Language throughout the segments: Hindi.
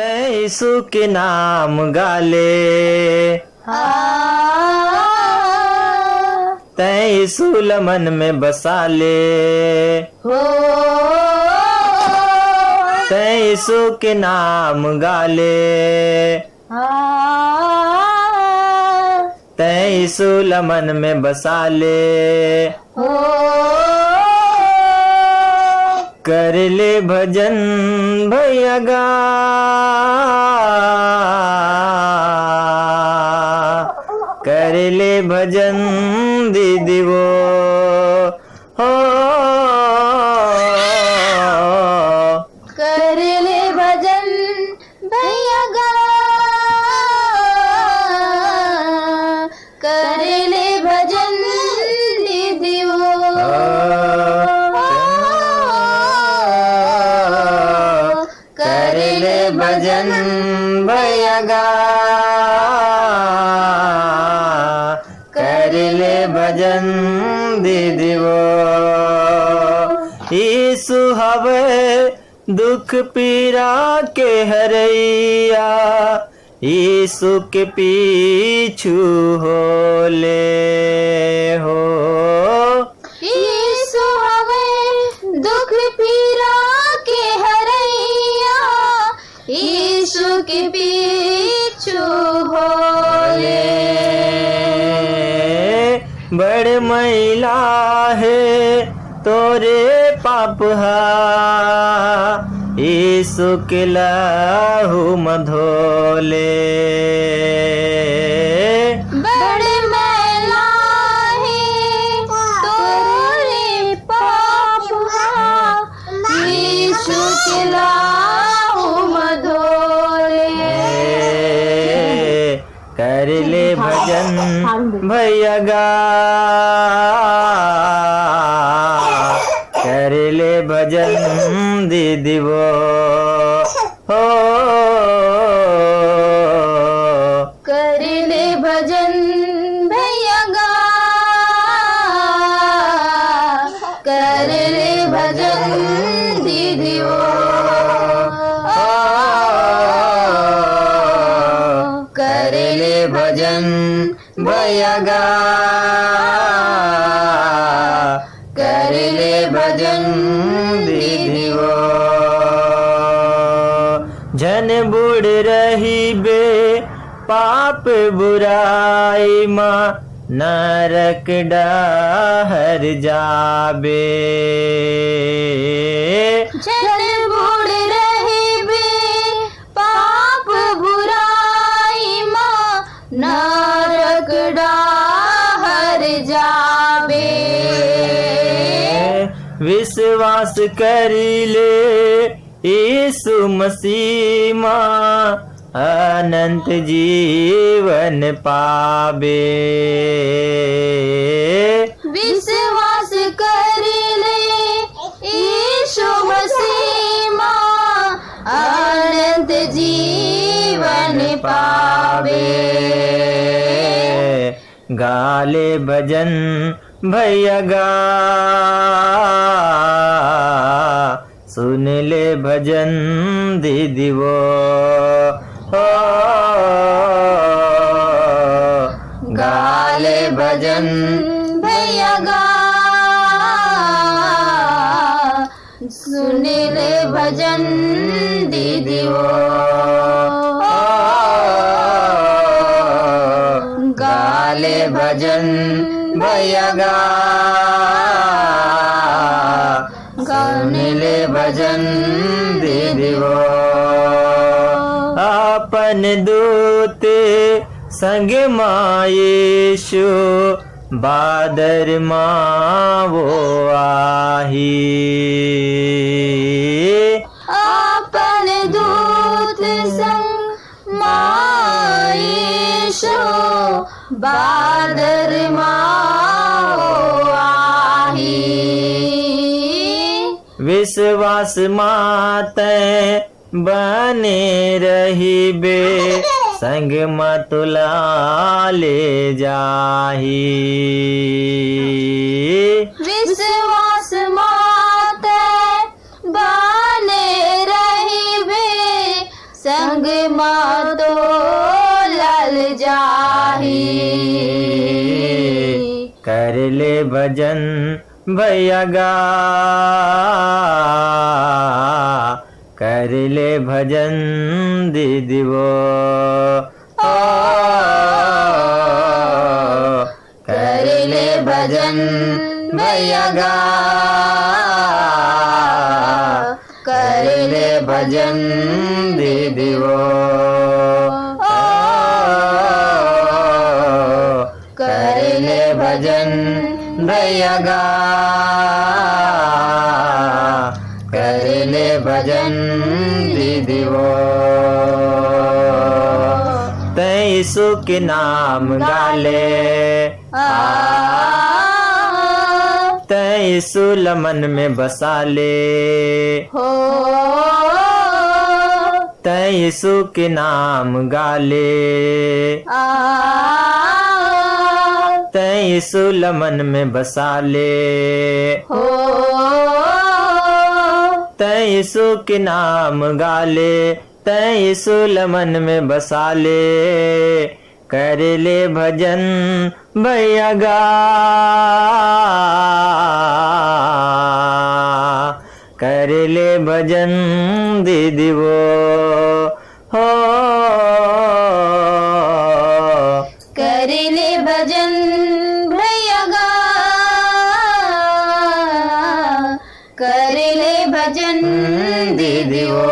यीशु के नाम गाले, यीशु मन में बसा ले, यीशु के नाम गाले, यीशु मन में बसा ले, कर ले भजन भैया गा, कर ले भजन दीदी वो हो, कर ले भजन भैया गा, कर ले भजन दीदी वो, कर ले भजन भैया गा, कर ले भजन दीदी वो। यीशु हवे दुख पीरा के हरैया, यीशु के पीछू हो ले हो, यीशु हवे दुख पीरा के हरैया, यीशु के पीछू हो ले। बड़ मैला है तोरे पाप हा, यीशु के लहू मधोले, बड़ मैला है तोरे पाप हा, यीशु के लहू मधोले, कर ले भजन भैया गा, कर ले भजन दीदी वो हो, कर ले भजन भैया गा, कर ले भजन दीदी वो, कर ले भजन भैया गा, कर ले भजन दीदी वो। जन बुढ़ रही बे पाप बुराई माँ, नरक डहर जाबे, जन बूढ़ रही बे पाप बुराई माँ, नरक डाहर जाबे, विश्वास करी ले यीशु मसीह माँ, अनंत जीवन पाबे, विश्वास कर ले यीशु मसीह माँ, अनंत जीवन पावे। गाले भजन भैया गा, सुन ले भजन दीदी वो हो, गाले भजन भैया गा, सुन ले भजन दीदी वो, गाले भजन भैया गा, सुन ले भजन दीदी वो। अपन दूत संग माँ यीशु, बादर माँ वो आही, अपन दूत संग माँ यीशु, बादर माँ आही, विश्वास माते बने रही बे, संग मतुला ले जाही, विश्वास माते बने रही बे, संग माँ तो लाल जाही। कर ले भजन भैया गा, कर ले भजन दीदी वो, कर ले भजन भैया गा, कर ले भजन दीदी वो, कर ले भजन भैया गा, कर ले भजन दीदी वो। तैसु के नाम गाले तैसु लमन में बसा ले, हो तैसु के नाम गाले तैसु लमन में बसा ले, हो तैसु के नाम गाले तैसु लमन में बसा ले, कर ले भजन भैया गा, कर ले भजन दीदी वो, हो कर ले भजन भैया गा, कर ले भजन दीदी वो,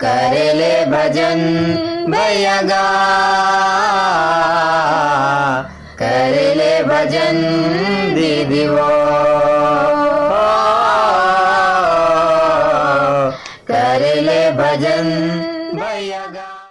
कर ले भजन भैया गा, कर ले भजन दीदी वो, कर ले भजन भैया गा।